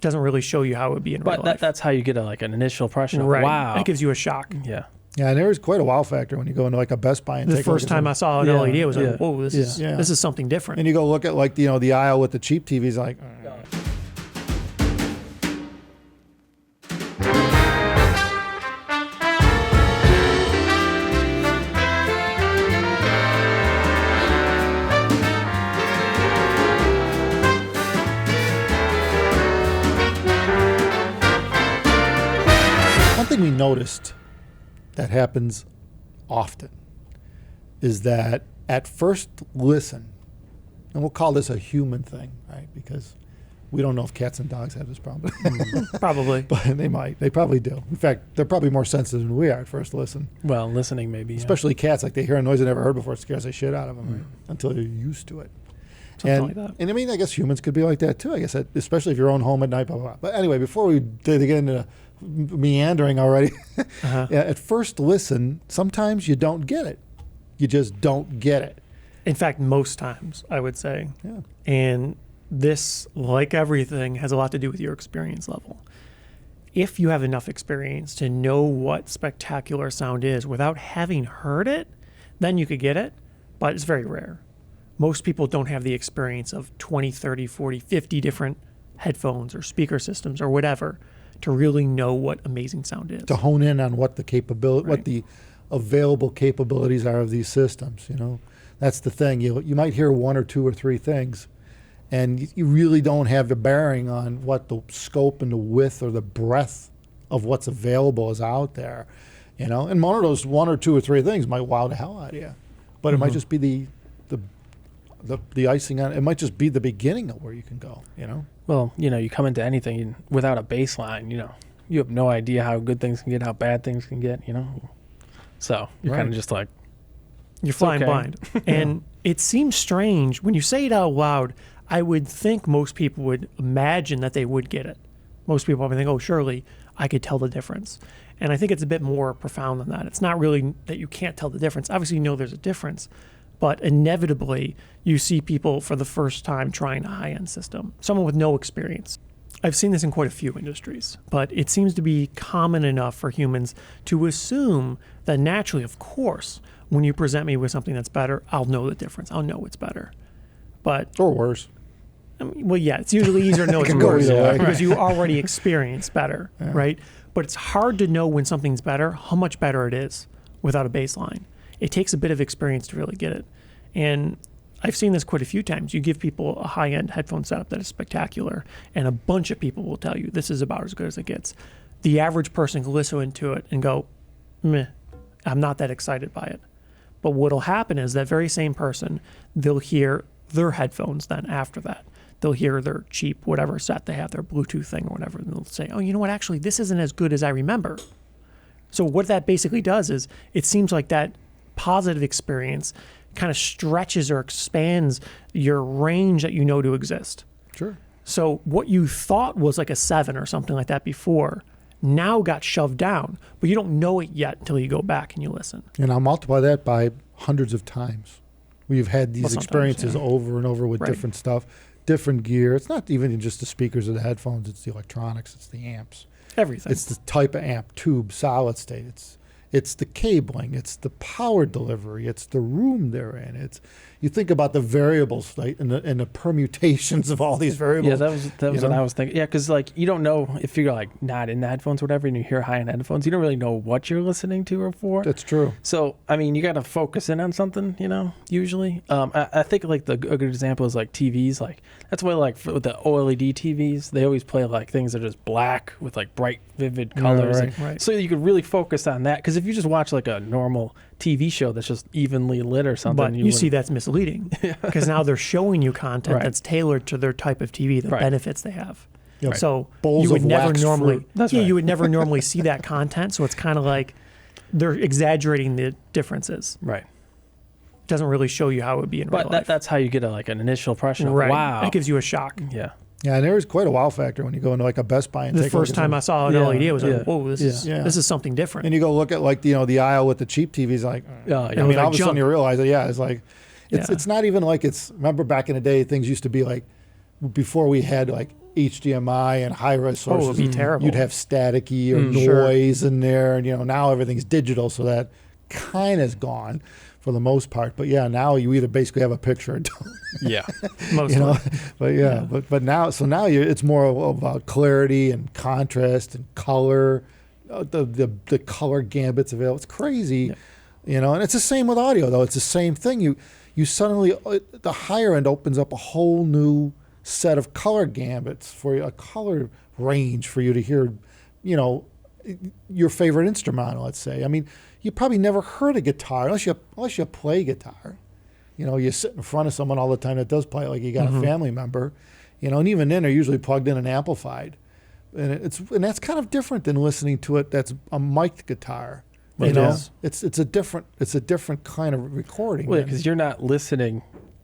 doesn't really show you how it would be in real life. But that's how you get an initial impression of, right. wow. It gives you a shock. Yeah. Yeah, and there is quite a wow factor when you go into like a Best Buy and The take a look first at time something. I saw an LED, I was like, whoa, this is something different. And you go look at like the aisle with the cheap TVs, like. One thing we noticed that happens often is that at first listen, and we'll call this a human thing, right? Because we don't know if cats and dogs have this problem. Probably. But they might. They probably do. In fact, they're probably more sensitive than we are at first listen. Well, listening maybe. Especially cats, like they hear a noise they never heard before, it scares the shit out of them until they're used to it. Something like that. And I mean, I guess humans could be like that too. I guess, especially if you're own home at night, blah, blah, blah. But anyway, before we get into meandering already, at first listen, sometimes you don't get it. You just don't get it. In fact, most times, I would say. Yeah. And this, like everything, has a lot to do with your experience level. If you have enough experience to know what spectacular sound is without having heard it, then you could get it, but it's very rare. Most people don't have the experience of 20, 30, 40, 50 different headphones or speaker systems or whatever to really know what amazing sound is. To hone in on what the capability, what the available capabilities are of these systems, you know. That's the thing. You might hear one or two or three things, and you really don't have the bearing on what the scope and the width or the breadth of what's available is out there, you know. And one of those one or two or three things might wow the hell out of you, but it might just be the icing on it. It might just be the beginning of where you can go, you know. Well, you come into anything without a baseline, you have no idea how good things can get, how bad things can get, So you're kind of just like, you're flying blind. And it seems strange when you say it out loud. I would think most people would imagine that they would get it. Most people probably think, oh, surely I could tell the difference. And I think it's a bit more profound than that. It's not really that you can't tell the difference. Obviously, you know there's a difference, but inevitably you see people for the first time trying a high-end system, someone with no experience. I've seen this in quite a few industries, but it seems to be common enough for humans to assume that naturally, of course, when you present me with something that's better, I'll know the difference. I'll know it's better. But or worse. I mean, well, yeah, it's usually easier to know it's worse because you already experience better, right? But it's hard to know when something's better, how much better it is without a baseline. It takes a bit of experience to really get it. And I've seen this quite a few times. You give people a high-end headphone setup that is spectacular, and a bunch of people will tell you this is about as good as it gets. The average person can listen to it and go, meh, I'm not that excited by it. But what'll happen is that very same person, they'll hear their headphones then after that. They'll hear their cheap whatever set they have, their Bluetooth thing or whatever, and they'll say, oh, you know what, actually, this isn't as good as I remember. So what that basically does is it seems like that positive experience kind of stretches or expands your range that you know to exist. Sure. So what you thought was like a 7 or something like that before now got shoved down, but you don't know it yet until you go back and you listen. And I'll multiply that by hundreds of times. We've had these experiences over and over with different stuff, different gear. It's not even just the speakers or the headphones, it's the electronics, it's the amps. Everything. It's the type of amp, tube, solid state. It's the cabling, it's the power delivery, it's the room they're in. You think about the variables, right, and the permutations of all these variables. Yeah, that was what I was thinking. Yeah, because you don't know if you're not in the headphones or whatever, and you hear high-end headphones, you don't really know what you're listening to or for. That's true. So I mean, you got to focus in on something, usually. I think a good example is TVs. That's why with the OLED TVs, they always play things that are just black with bright, vivid colors. Right. So you could really focus on that. Because if you just watch a normal TV show that's just evenly lit or something, but you see that's misleading because now they're showing you content that's tailored to their type of TV, the benefits they have. Yep. So Bowls you would of never waxed normally, fruit. you would never normally see that content. So it's kind of like they're exaggerating the differences. Right. It doesn't really show you how it would be in real life. But that's how you get an initial impression of, wow. It gives you a shock. Yeah. Yeah, and there is quite a wow factor when you go into a Best Buy and the take a look first at time I saw an LED, I was like, whoa, this is something different. And you go look at the aisle with the cheap TVs, I mean, all of a sudden you realize that, it's not even remember back in the day, things used to be before we had HDMI and high-res sources. it would be terrible. You'd have staticky or noise in there, and now everything's digital, so that kind of is gone for the most part. But yeah, now you either basically have a picture or don't. Yeah. Mostly. But now it's more about clarity and contrast and color, the color gambits available. It's crazy, and it's the same with audio though. It's the same thing. You suddenly the higher end opens up a whole new set of color gambits for you, a color range for you to hear, your favorite instrumental. Let's say. I mean, you probably never heard a guitar unless you play guitar. You sit in front of someone all the time that does play, like you got a family member, and even then they're usually plugged in and amplified, and that's kind of different than listening to it. That's a mic'd guitar. It's a different kind of recording. Well, because you're not listening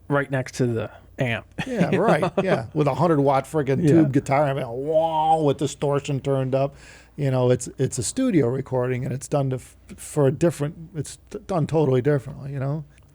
right next to the amp. Yeah, right. Yeah, with a 100-watt friggin' tube guitar, I mean, wall with distortion turned up. It's a studio recording, and it's done it's done totally differently.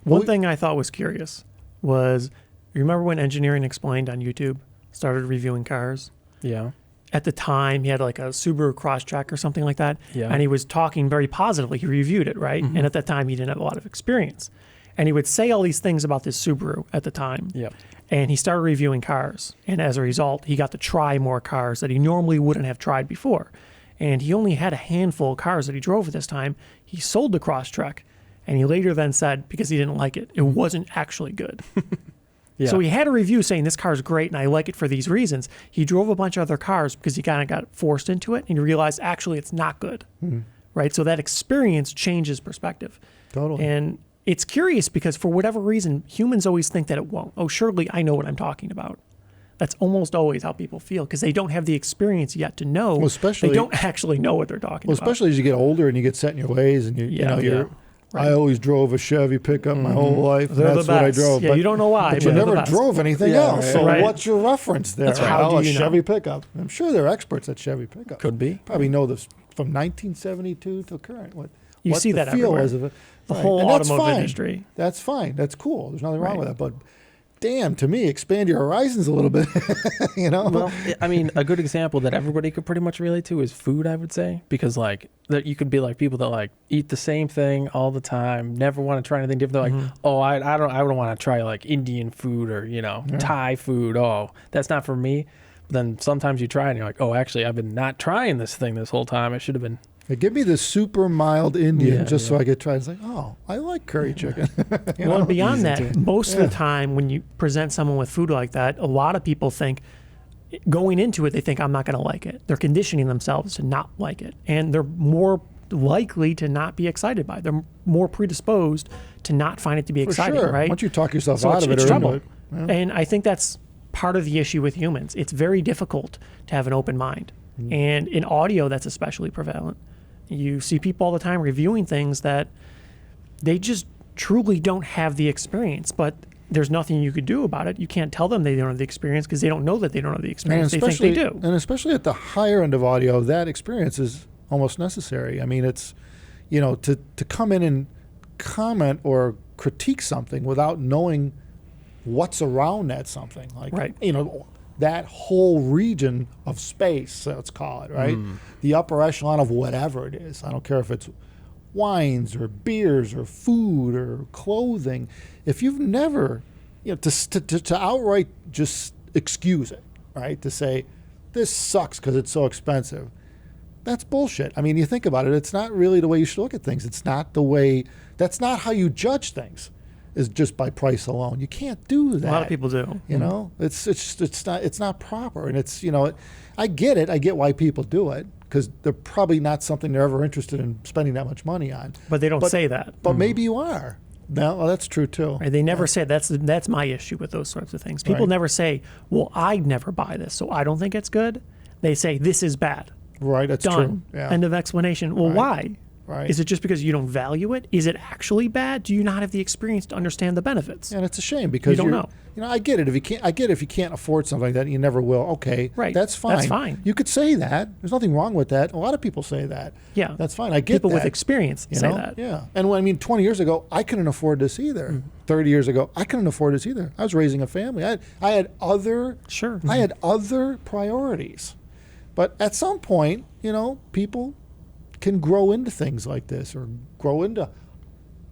One thing I thought was curious was, you remember when Engineering Explained on YouTube started reviewing cars? Yeah. At the time, he had like a Subaru Crosstrek or something like that, and he was talking very positively. He reviewed it, right? And at that time, he didn't have a lot of experience. And he would say all these things about this Subaru at the time. Yeah. And he started reviewing cars. And as a result, he got to try more cars that he normally wouldn't have tried before. And he only had a handful of cars that he drove at this time. He sold the Crosstrek. And he later then said, because he didn't like it, it wasn't actually good. So he had a review saying this car is great and I like it for these reasons. He drove a bunch of other cars because he kind of got forced into it and he realized actually it's not good. Right? So that experience changes perspective. Totally. And it's curious because for whatever reason, humans always think that it won't. Oh, surely I know what I'm talking about. That's almost always how people feel because they don't have the experience yet to know. Well, especially, they don't actually know what they're talking about. Especially as you get older and you get set in your ways and you're Right. I always drove a Chevy pickup my whole life. That's what I drove. Yeah, you don't know why. But you never drove anything else. So what's your reference there? That's how do you know? Chevy pickup. I'm sure they're experts at Chevy pickup. Could be. Probably know this from 1972 to current. What see the that feel everywhere. was of it. The whole automotive industry. That's fine. That's cool. There's nothing wrong with that. But damn, to me, expand your horizons a little bit. Well, I mean, a good example that everybody could pretty much relate to is food, I would say, because that you could be like people that eat the same thing all the time, never want to try anything different. They're like, oh, I don't want to try Indian food or Thai food. Oh, that's not for me. But then sometimes you try and you're like, oh, actually, I've been not trying this thing this whole time. I should have been. Hey, give me the super mild Indian so I could try. It's like, oh, I like curry chicken. Well, and beyond that, most of the time when you present someone with food like that, a lot of people think, going into it, they think, I'm not going to like it. They're conditioning themselves to not like it. And they're more likely to not be excited by it. They're more predisposed to not find it to be exciting, right? Once you talk yourself out of it or trouble. into it. Yeah. And I think that's part of the issue with humans. It's very difficult to have an open mind. And in audio, that's especially prevalent. You see people all the time reviewing things that they just truly don't have the experience, but there's nothing you could do about it. You can't tell them they don't have the experience because they don't know that they don't have the experience. They think they do. And especially at the higher end of audio, that experience is almost necessary. I mean, it's, to come in and comment or critique something without knowing what's around that something. That whole region of space, let's call it, right? The upper echelon of whatever it is. I don't care if it's wines or beers or food or clothing. If you've never, to outright just excuse it, right? To say, this sucks because it's so expensive. That's bullshit. I mean, you think about it, it's not really the way you should look at things. It's not the way, that's not how you judge things. Is just by price alone. You can't do that. A lot of people do. It's not proper, and it's I get it. I get why people do it because they're probably not something they're ever interested in spending that much money on. But they don't say that. But maybe you are. No, well, that's true too. Right, they never say that's my issue with those sorts of things. People never say, "Well, I'd never buy this, so I don't think it's good." They say, "This is bad." Right. That's Done. true. Yeah. End of explanation. Well, why? Right. Is it just because you don't value it? Is it actually bad? Do you not have the experience to understand the benefits? And it's a shame because you don't know. I get it. If you can't afford something like that, you never will. Okay, Right. That's fine. That's fine. You could say that. There's nothing wrong with that. A lot of people say that. Yeah. That's fine. I get People that. with experience say that. Yeah. And when, 20 years ago, I couldn't afford this either. 30 years ago, I couldn't afford this either. I was raising a family. I had other I had other priorities. But at some point, people can grow into things like this or grow into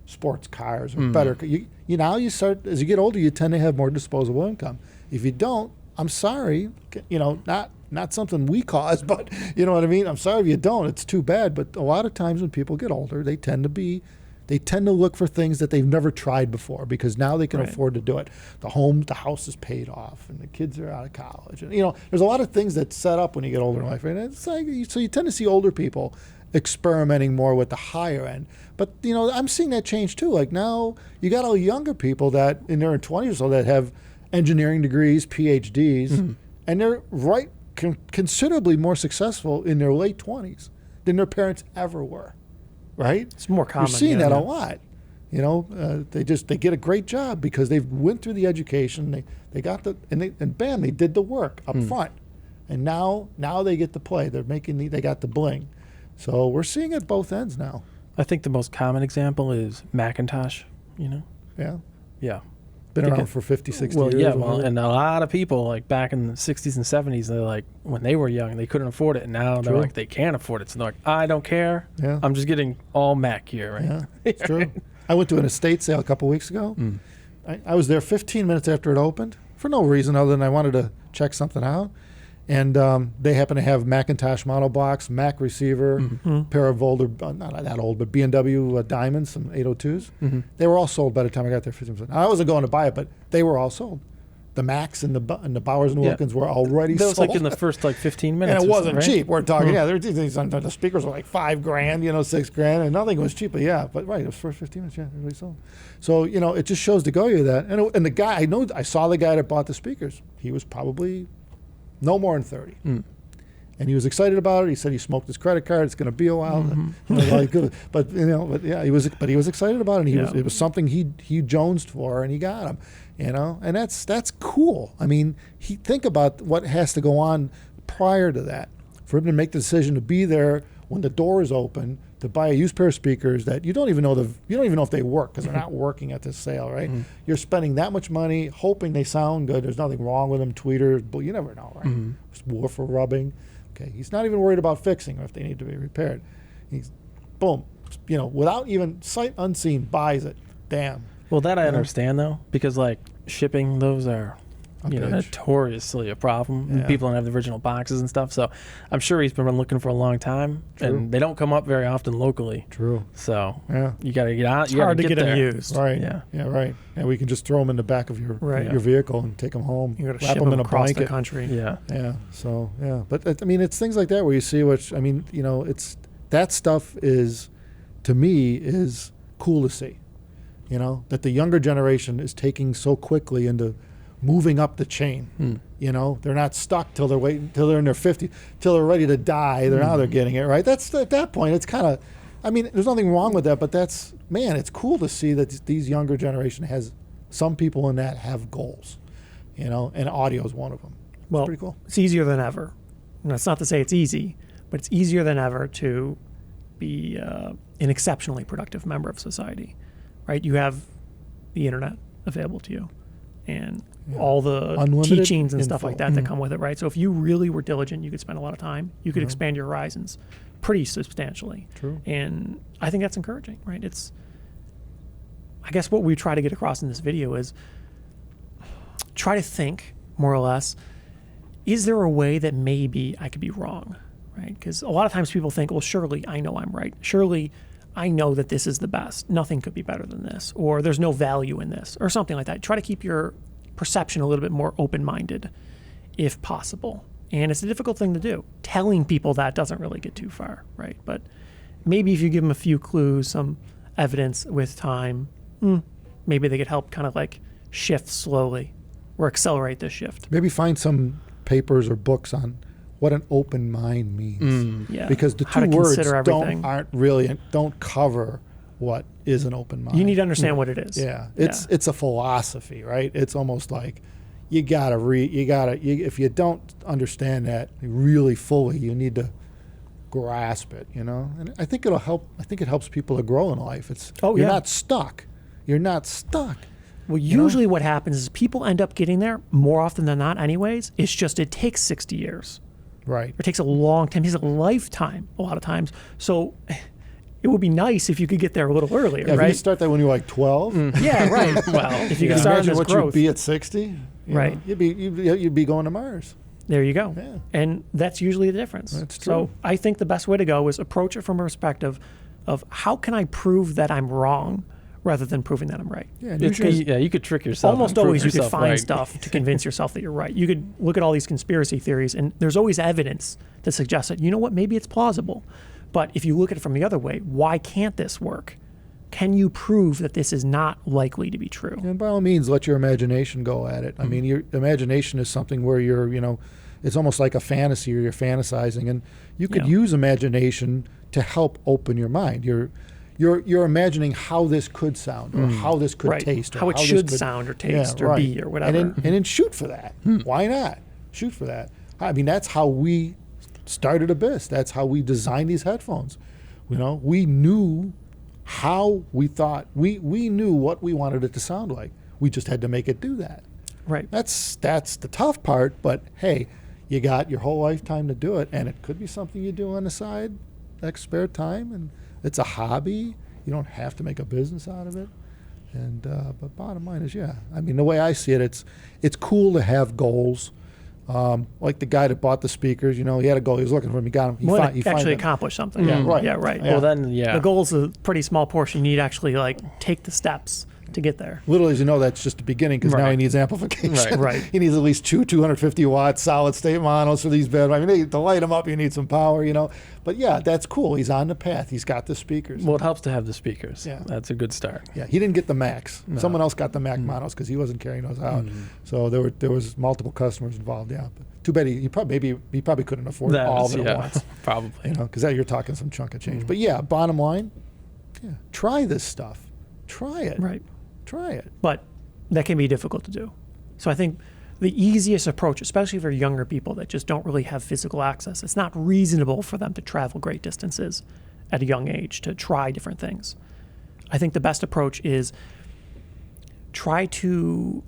sports cars or better. You start, as you get older, you tend to have more disposable income. If you don't, I'm sorry, not something we cause, but you know what I mean? I'm sorry if you don't. It's too bad. But a lot of times when people get older, they tend to look for things that they've never tried before because now they can afford to do it. The house is paid off, and the kids are out of college. And there's a lot of things that set up when you get older in life. Right? It's like, so you tend to see older people experimenting more with the higher end. But I'm seeing that change too. Like now, you got all younger people that in their 20s or so that have engineering degrees, PhDs, and they're considerably more successful in their late 20s than their parents ever were. Right? It's more common. You're seeing that a lot. They get a great job because they went through the education. They got they did the work up front, and now they get to play. They got the bling. So we're seeing it both ends now. I think the most common example is Macintosh. Yeah. Yeah. Been around for 50, 60 years. Yeah, and a lot of people, like back in the 60s and 70s, they're like, when they were young, they couldn't afford it. And now they're like, they can't afford it. So they're like, I don't care. Yeah. I'm just getting all Mac here, right? Yeah, it's true. I went to an estate sale a couple weeks ago. I was there 15 minutes after it opened for no reason other than I wanted to check something out. And they happen to have Macintosh model box, Mac receiver, pair of older, not that old, but B&W Diamonds, some 802s. They were all sold by the time I got there. 15%. I wasn't going to buy it, but they were all sold. The Macs and the Bowers and Wilkins were already sold. That was like in the first 15 minutes. And it wasn't right? cheap. We're talking, the speakers were like $5,000, $6,000, and nothing was cheap. But it was first 15 minutes, everybody sold. So, it just shows to go you that. And the guy, I saw the guy that bought the speakers. He was probably no more than 30. And he was excited about it. He said he smoked his credit card. It's going to be a while. But he was excited about it. And it was something he jonesed for, and he got him. And that's cool. I mean, think about what has to go on prior to that for him to make the decision to be there when the door is open to buy a used pair of speakers that you don't even know if they work because they're not working at this sale, right? You're spending that much money hoping they sound good. There's nothing wrong with them, tweeters, but you never know, right? Woofer rubbing. Okay, he's not even worried about fixing or if they need to be repaired. He's boom, without even sight unseen buys it. Damn. Well, that I understand though, because like shipping those are notoriously a problem. Yeah. People don't have the original boxes and stuff. So I'm sure he's been looking for a long time. True. And they don't come up very often locally. True. So yeah, you got to get out. It's hard to get them there. used. Right. Yeah. Right. And we can just throw them in the back of your vehicle and take them home. You got to wrap ship them in a across blanket. the country. Yeah. Yeah. So but it's things like that where you see it's that stuff is, to me, is cool to see. That the younger generation is taking so quickly into moving up the chain. They're not stuck till they're in their 50s, till they're ready to die. Now they're getting it, right? That's at that point, it's kind of, there's nothing wrong with that, but it's cool to see that these younger generation has, some people in that have goals, and audio is one of them. Well, pretty cool. It's easier than ever. And that's not to say it's easy, but it's easier than ever to be an exceptionally productive member of society, right? You have the internet available to you and all the unlimited teachings and info. stuff like that that come with it, right? So if you really were diligent, you could spend a lot of time. You could expand your horizons pretty substantially. True. And I think that's encouraging, right? I guess what we try to get across in this video is try to think, more or less, is there a way that maybe I could be wrong, right? Because a lot of times people think, well, surely I know I'm right. Surely I know that this is the best. Nothing could be better than this, or there's no value in this, or something like that. Try to keep your perception a little bit more open-minded, if possible. And it's a difficult thing to do. Telling people that doesn't really get too far, right? But maybe if you give them a few clues, some evidence with time, maybe they could help kind of like shift slowly or accelerate this shift. Maybe find some papers or books on what an open mind means. Yeah. Because the How two to words consider everything. don't cover what is an open mind. You need to understand what it is. Yeah, it's a philosophy, right? It's almost like if you don't understand that really fully, you need to grasp it, And I think it'll help. I think it helps people to grow in life. You're not stuck. You're not stuck. Well, usually what happens is people end up getting there more often than not anyways. It's just it takes 60 years. Right. It takes a long time. It takes a lifetime a lot of times. So it would be nice if you could get there a little earlier, If right? you start that when you're like 12, Yeah, right. Well, if you could start on imagine this what growth. you'd be at 60. Right. You'd be going to Mars. There you go. Yeah. And that's usually the difference. That's true. So I think the best way to go is approach it from a perspective of how can I prove that I'm wrong rather than proving that I'm right. Yeah, and You could trick yourself. Almost and prove always you could yourself find right. stuff to convince yourself that you're right. You could look at all these conspiracy theories and there's always evidence that suggests that, you know what, maybe it's plausible. But if you look at it from the other way, why can't this work? Can you prove that this is not likely to be true? And by all means, let your imagination go at it. I mean, your imagination is something where it's almost like a fantasy or you're fantasizing, and you could use imagination to help open your mind. You're imagining how this could sound or how this could taste or how it this should could sound or taste or be or whatever. And then shoot for that. Why not? Shoot for that. I mean, that's how we started Abyss. That's how we designed these headphones. We knew how we thought. We knew what we wanted it to sound like. We just had to make it do that. Right. That's the tough part, but hey, you got your whole lifetime to do it, and it could be something you do on the side, next spare time, and it's a hobby. You don't have to make a business out of it. And but bottom line is, I mean, the way I see it, it's cool to have goals. Like the guy that bought the speakers, he had a goal. He was looking for them. He got them. He actually accomplished something. Yeah, right. Yeah, right. Well, then, The goal's a pretty small portion. You need to actually take the steps to get there. Little as you know, that's just the beginning because now he needs amplification. Right. He needs at least 250 watt solid state monos for these beds. I mean, to light them up, you need some power, But yeah, that's cool. He's on the path. He's got the speakers. Well, it helps to have the speakers. Yeah. That's a good start. Yeah, he didn't get the Macs. No. Someone else got the Mac monos because he wasn't carrying those out. So there was multiple customers involved. Yeah, but too bad he probably couldn't afford all of it at once. Probably. Because you're talking some chunk of change. But yeah, bottom line, try this stuff. Try it. Right. Try it. But that can be difficult to do. So I think the easiest approach, especially for younger people that just don't really have physical access, it's not reasonable for them to travel great distances at a young age to try different things. I think the best approach is try to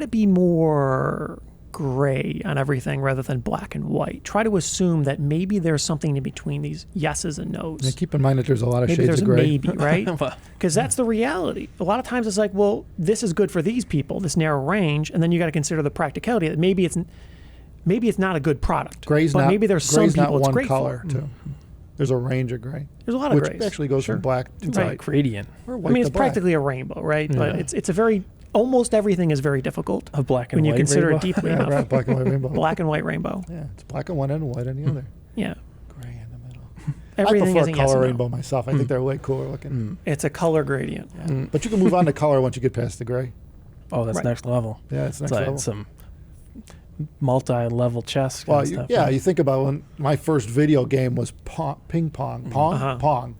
be more gray on everything rather than black and white. Try to assume that maybe there's something in between these yeses and nos. And keep in mind that there's a lot of Maybe shades there's of a gray. maybe, right? Because that's the reality. A lot of times it's like, well, this is good for these people, this narrow range, and then you got to consider the practicality that maybe it's not a good product. Gray's but not, maybe there's some gray's people not it's one great color for. too. There's a range of gray. There's a lot of which grays. actually goes from black to It's white. like gradient Or I white mean, to it's black. practically a rainbow, right? But it's a very almost everything is very difficult of black and when white. you consider rainbow. it deeply Yeah, enough. right, black and white rainbow. Black and white rainbow. Yeah, it's black on one end and white on the other. Yeah. Gray in the middle. Everything I is prefer a yes color and no. rainbow myself. I think they're way cooler looking. It's a color gradient. Yeah. But you can move on to color once you get past the gray. Oh, that's Right. next level. Yeah, it's next It's like level. some multi-level chess kind Well, of stuff. you think about when my first video game was ping pong, pong,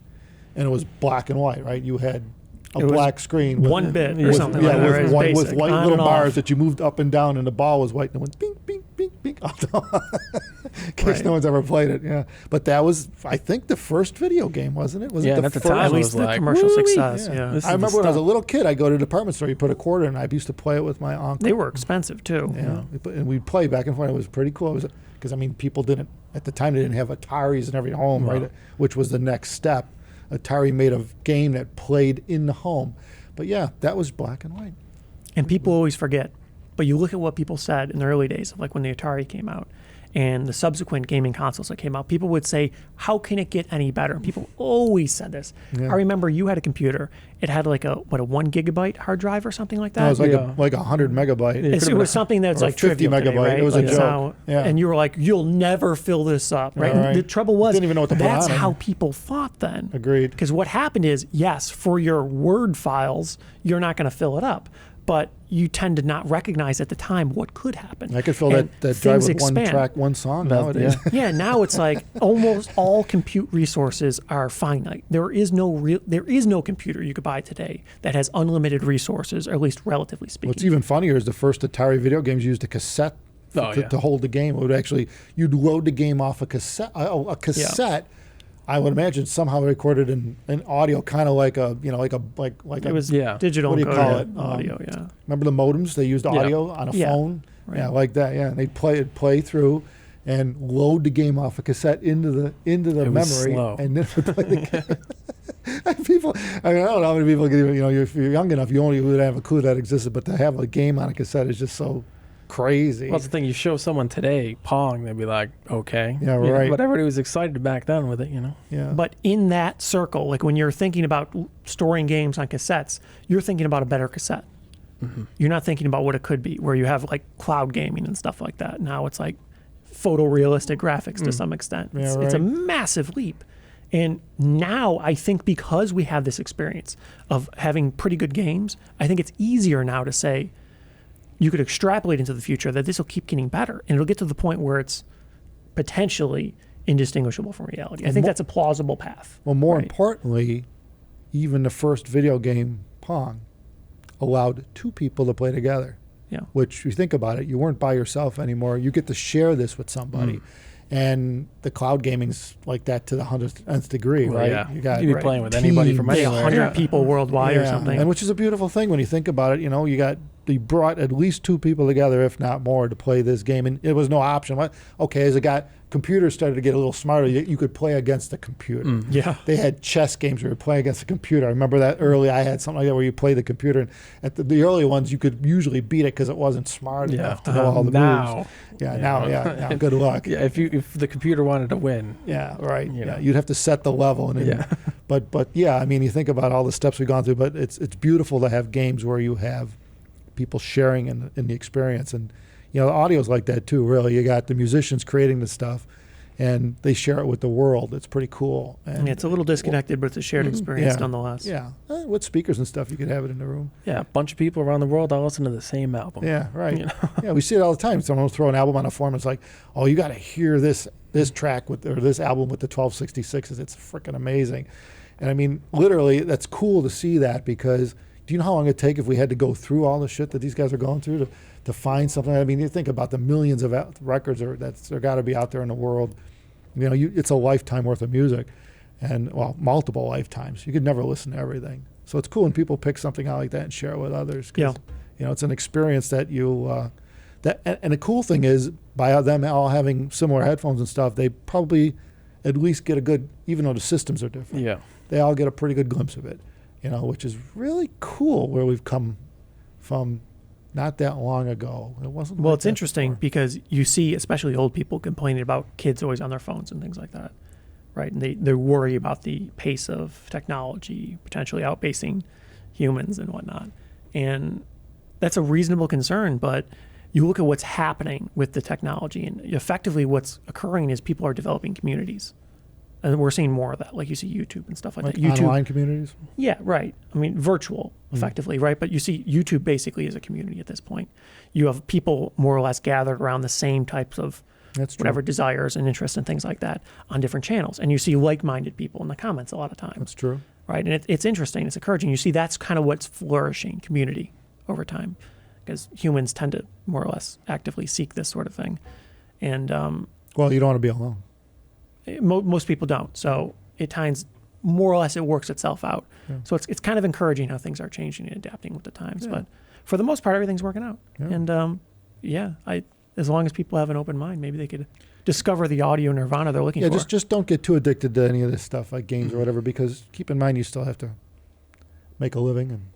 and it was black and white, right? You had a It was black screen with one bit or with, something yeah, like that, with, right? It's white, with basic, white on little and bars off. that you moved up and down, and the ball was white, and it went bing, bing, bing, bing. In case Right. no one's ever played it, yeah. But that was, I think, the first video game, wasn't it? Was Yeah, it and the at the first? time At it least was the like, commercial woo-wee. success. Yeah. Yeah. This I is remember the when I was a stuff. little kid, I go to the department store, you put a quarter in, I used to play it with my uncle. They were expensive too. Yeah, and we'd play back and forth. It was pretty cool. Because people didn't at the time. They didn't have Ataris in every home, Wow. right? Which was the next step. Atari made a game that played in the home. But yeah, that was black and white. And people always forget. But you look at what people said in the early days, like when the Atari came out and the subsequent gaming consoles that came out, people would say, how can it get any better? And people always said this. Yeah. I remember you had a computer. It had like a 1 gigabyte hard drive or something like It that. was like Yeah. like 100 megabyte. It was something that's or like 50 trivial today, megabyte. right? It was Like a it's joke. how- Yeah. And you were like, you'll never fill this up, right? Yeah, And the right. trouble was, Didn't even know what to put that's on it. how people thought then. Agreed. Because what happened is, yes, for your Word files, you're not going to fill it up. but you tend to not recognize at the time what could happen. I could fill And that drive things with one expand. track, one song That's- nowadays. Yeah, now it's like almost all compute resources are finite. There is no computer you could buy today that has unlimited resources, or at least relatively speaking. What's even funnier is the first Atari video games used a cassette to hold the game. It would actually, you'd load the game off a cassette. A cassette, I would imagine, somehow recorded in audio, kind of like a, It was digital what do you call encoded it? audio, Remember the modems? They used audio on a phone. Right. Yeah, like that. Yeah, and they'd play through and load the game off a cassette into the It was memory, slow. and then play the game. And people, I mean, I don't know how many people can even, if you're young enough, you only would have a clue that existed, but to have a game on a cassette is just so crazy. Well, that's the thing. You show someone today Pong, they'd be like, okay. Yeah, You know, right. but everybody was excited back then with it, Yeah. But in that circle, like when you're thinking about storing games on cassettes, you're thinking about a better cassette. Mm-hmm. You're not thinking about what it could be, where you have like cloud gaming and stuff like that. Now it's like photorealistic graphics to some extent. Yeah, It's a right. massive leap. And now I think because we have this experience of having pretty good games, I think it's easier now to say you could extrapolate into the future that this will keep getting better. And it'll get to the point where it's potentially indistinguishable from reality. I think that's a plausible path. Well, more right? importantly, even the first video game, Pong, allowed two people to play together. Yeah. Which, you think about it, you weren't by yourself anymore. You get to share this with somebody. And the cloud gaming's like that to the 100th degree, Well, right? yeah. You got You'd be playing with anybody from teams. anywhere. 100 people worldwide or something. And which is a beautiful thing when you think about it. You brought at least two people together, if not more, to play this game. And it was no option. Okay, as it got, computers started to get a little smarter, you could play against the computer. Yeah. They had chess games where you play against the computer. I remember that early. I had something like that where you play the computer. And at the early ones, you could usually beat it because it wasn't smart enough to know all the moves. Now, good luck. Yeah, if the computer wanted to win. Yeah, right. You know. You'd have to set the level. But yeah, I mean, you think about all the steps we've gone through, but it's beautiful to have games where you have people sharing in the experience. And, the audio's like that too, really. You got the musicians creating the stuff, and they share it with the world. It's pretty cool. And It's a little disconnected, but it's a shared experience nonetheless. Yeah. With speakers and stuff, you could have it in the room. Yeah, a bunch of people around the world all listen to the same album. Yeah, right. Yeah, we see it all the time. Someone will throw an album on a forum. It's like, oh, you got to hear this track or this album with the 1266s. It's freaking amazing. And I mean, literally, that's cool to see that, because do you know how long it'd take if we had to go through all the shit that these guys are going through to find something? I mean, you think about the millions of records that got to be out there in the world. It's a lifetime worth of music, and multiple lifetimes. You could never listen to everything. So it's cool when people pick something out like that and share it with others. 'Cause, it's an experience that you and the cool thing is, by them all having similar headphones and stuff, they probably at least get a good, even though the systems are different. Yeah. They all get a pretty good glimpse of it, which is really cool where we've come from not that long ago. It wasn't. Well, like it's that interesting before. because you see, especially old people complaining about kids always on their phones and things like that, right? And they worry about the pace of technology potentially outpacing humans and whatnot. And that's a reasonable concern, but you look at what's happening with the technology, and effectively what's occurring is people are developing communities. And we're seeing more of that, like you see YouTube and stuff like that. YouTube, online communities? yeah, right. I mean, virtual, effectively, right? But you see YouTube basically as a community at this point. You have people more or less gathered around the same types of That's true. whatever desires and interests and things like that on different channels. And you see like-minded people in the comments a lot of times. That's true. Right? And it's interesting. It's encouraging. You see that's kind of what's flourishing community over time, because humans tend to more or less actively seek this sort of thing. And Well, you don't want to be alone. most people don't. So it times more or less it works itself out. Yeah. So it's kind of encouraging how things are changing and adapting with the times. Yeah. But for the most part, everything's working out. Yeah. And as long as people have an open mind, maybe they could discover the audio nirvana they're looking Yeah, for. just don't get too addicted to any of this stuff like games or whatever, because keep in mind you still have to make a living and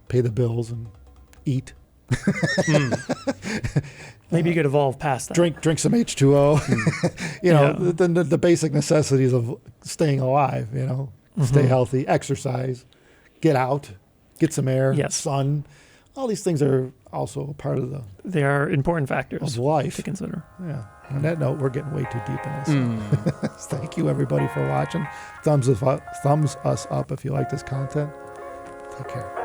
pay the bills and eat. Maybe you could evolve past that. Drink some H2O. The basic necessities of staying alive, Stay healthy, exercise, get out, get some air, Yes. sun. All these things are also a part of They are important factors of life. to consider. Yeah. On that note, we're getting way too deep in this. Thank you, everybody, for watching. Thumbs us up if you like this content. Take care.